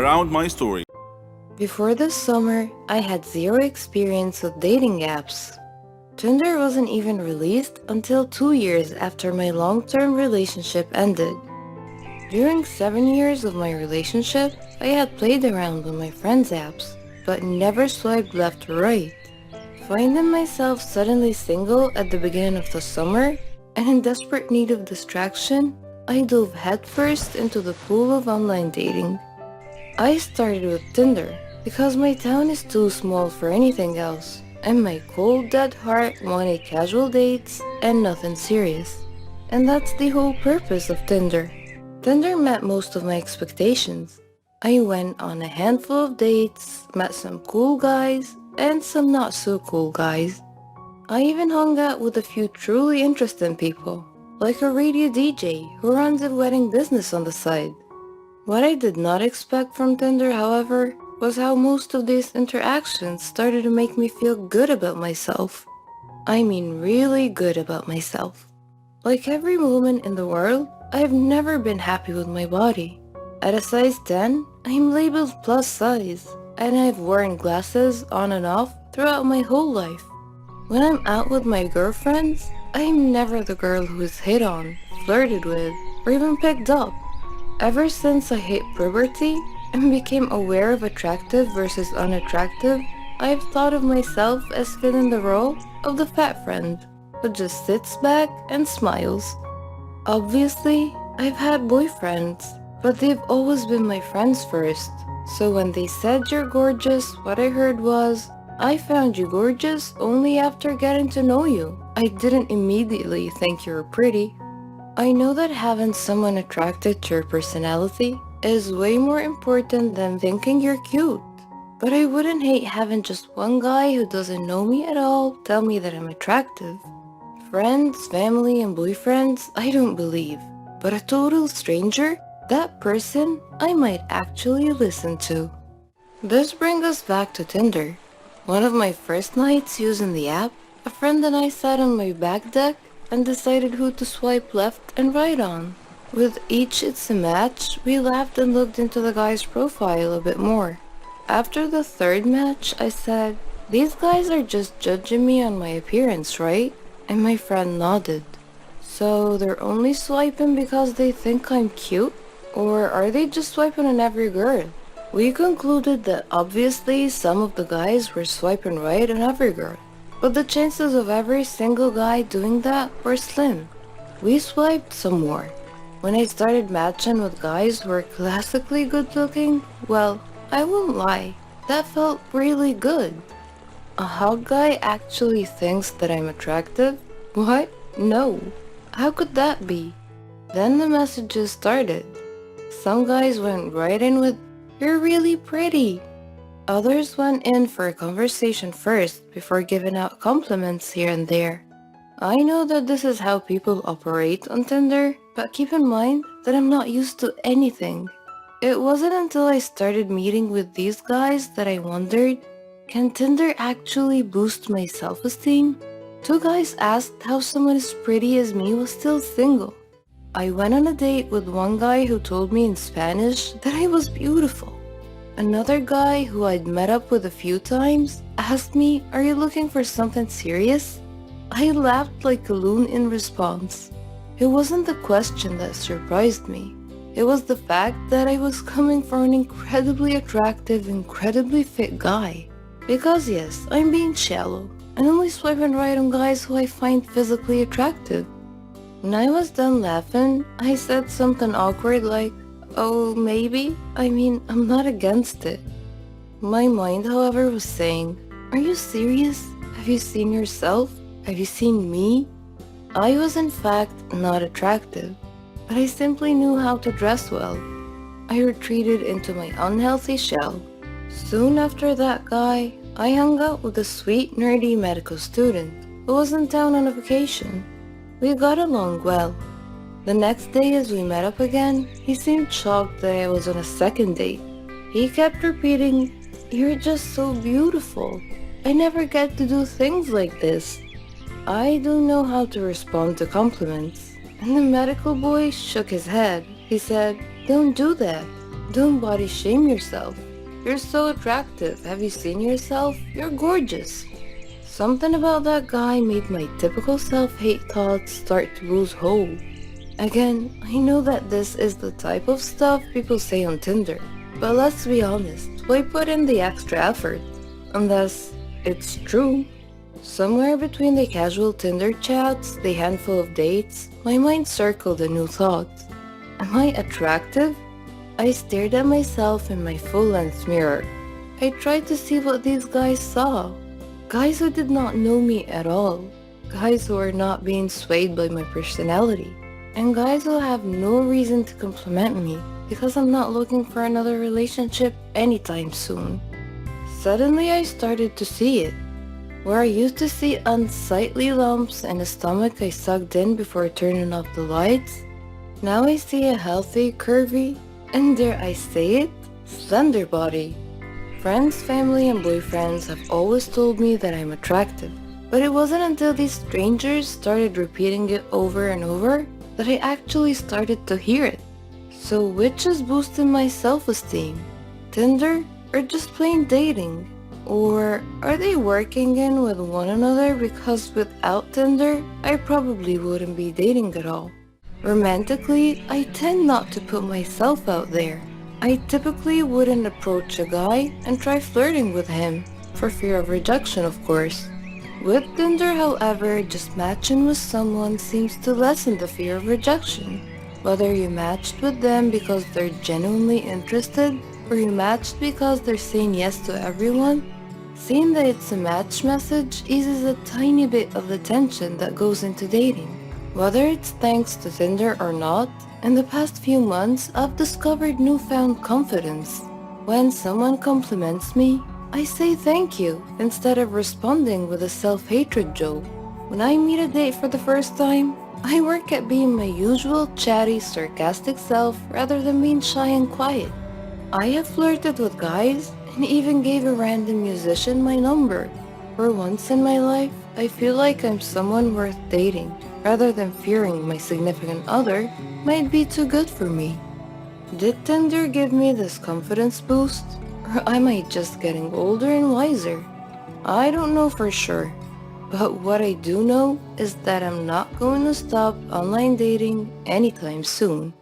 around my story. Before this summer, I had zero experience with dating apps. Tinder wasn't even released until 2 years after my long-term relationship ended. During 7 years of my relationship, I had played around with my friends' apps, but never swiped left or right. Finding myself suddenly single at the beginning of the summer and in desperate need of distraction, I dove headfirst into the pool of online dating. I started with Tinder because my town is too small for anything else, and my cold dead heart wanted casual dates and nothing serious. And that's the whole purpose of Tinder. Tinder met most of my expectations. I went on a handful of dates, met some cool guys, and some not so cool guys. I even hung out with a few truly interesting people, like a radio DJ who runs a wedding business on the side. What I did not expect from Tinder, however, was how most of these interactions started to make me feel good about myself. I mean really good about myself. Like every woman in the world, I've never been happy with my body. At a size 10, I'm labeled plus size, and I've worn glasses on and off throughout my whole life. When I'm out with my girlfriends, I'm never the girl who is hit on, flirted with, or even picked up. Ever since I hit puberty and became aware of attractive versus unattractive, I've thought of myself as filling the role of the fat friend who just sits back and smiles. Obviously, I've had boyfriends, but they've always been my friends first. So when they said you're gorgeous, what I heard was, I found you gorgeous only after getting to know you. I didn't immediately think you were pretty. I know that having someone attracted to your personality is way more important than thinking you're cute. But I wouldn't hate having just one guy who doesn't know me at all tell me that I'm attractive. Friends, family, and boyfriends, I don't believe. But a total stranger, that person I might actually listen to. This brings us back to Tinder. One of my first nights using the app, a friend and I sat on my back deck and decided who to swipe left and right on. With each it's a match, we laughed and looked into the guy's profile a bit more. After the third match, I said, "These guys are just judging me on my appearance, right?" And my friend nodded. So they're only swiping because they think I'm cute? Or are they just swiping on every girl? We concluded that obviously some of the guys were swiping right on every girl, but the chances of every single guy doing that were slim. We swiped some more. When I started matching with guys who were classically good looking, well, I won't lie, that felt really good. A hot guy actually thinks that I'm attractive? What? No. How could that be? Then the messages started. Some guys went right in with, "You're really pretty." Others went in for a conversation first before giving out compliments here and there. I know that this is how people operate on Tinder, but keep in mind that I'm not used to anything. It wasn't until I started meeting with these guys that I wondered, can Tinder actually boost my self-esteem? 2 guys asked how someone as pretty as me was still single. I went on a date with one guy who told me in Spanish that I was beautiful. Another guy who I'd met up with a few times asked me, "Are you looking for something serious?" I laughed like a loon in response. It wasn't the question that surprised me. It was the fact that I was coming from an incredibly attractive, incredibly fit guy. Because yes, I'm being shallow and only swiping right on guys who I find physically attractive. When I was done laughing, I said something awkward like, "Oh, maybe? I mean, I'm not against it." My mind, however, was saying, "Are you serious? Have you seen yourself? Have you seen me?" I was in fact not attractive, but I simply knew how to dress well. I retreated into my unhealthy shell. Soon after that guy, I hung out with a sweet, nerdy medical student who was in town on a vacation. We got along well. The next day as we met up again, he seemed shocked that I was on a second date. He kept repeating, "You're just so beautiful. I never get to do things like this." I don't know how to respond to compliments. And the medical boy shook his head. He said, "Don't do that. Don't body shame yourself. You're so attractive. Have you seen yourself? You're gorgeous. Something about that guy made my typical self-hate thoughts start to lose hold. Again, I know that this is the type of stuff people say on Tinder, but let's be honest, why put in the extra effort? Unless it's true. Somewhere between the casual Tinder chats, the handful of dates, my mind circled a new thought. Am I attractive? I stared at myself in my full-length mirror. I tried to see what these guys saw. Guys who did not know me at all. Guys who are not being swayed by my personality. And guys who have no reason to compliment me because I'm not looking for another relationship anytime soon. Suddenly I started to see it. Where I used to see unsightly lumps and a stomach I sucked in before turning off the lights, now I see a healthy, curvy, and dare I say it, slender body. Friends, family, and boyfriends have always told me that I'm attractive, but it wasn't until these strangers started repeating it over and over that I actually started to hear it. So which is boosting my self-esteem? Tinder or just plain dating? Or are they working in with one another because without Tinder, I probably wouldn't be dating at all? Romantically, I tend not to put myself out there. I typically wouldn't approach a guy and try flirting with him, for fear of rejection of course. With Tinder, however, just matching with someone seems to lessen the fear of rejection. Whether you matched with them because they're genuinely interested, or you matched because they're saying yes to everyone, seeing that it's a match message eases a tiny bit of the tension that goes into dating. Whether it's thanks to Tinder or not, in the past few months I've discovered newfound confidence. When someone compliments me, I say thank you instead of responding with a self-hatred joke. When I meet a date for the first time, I work at being my usual chatty, sarcastic self rather than being shy and quiet. I have flirted with guys and even gave a random musician my number. For once in my life, I feel like I'm someone worth dating, rather than fearing my significant other might be too good for me. Did Tinder give me this confidence boost? Or am I just getting older and wiser? I don't know for sure. But what I do know is that I'm not going to stop online dating anytime soon.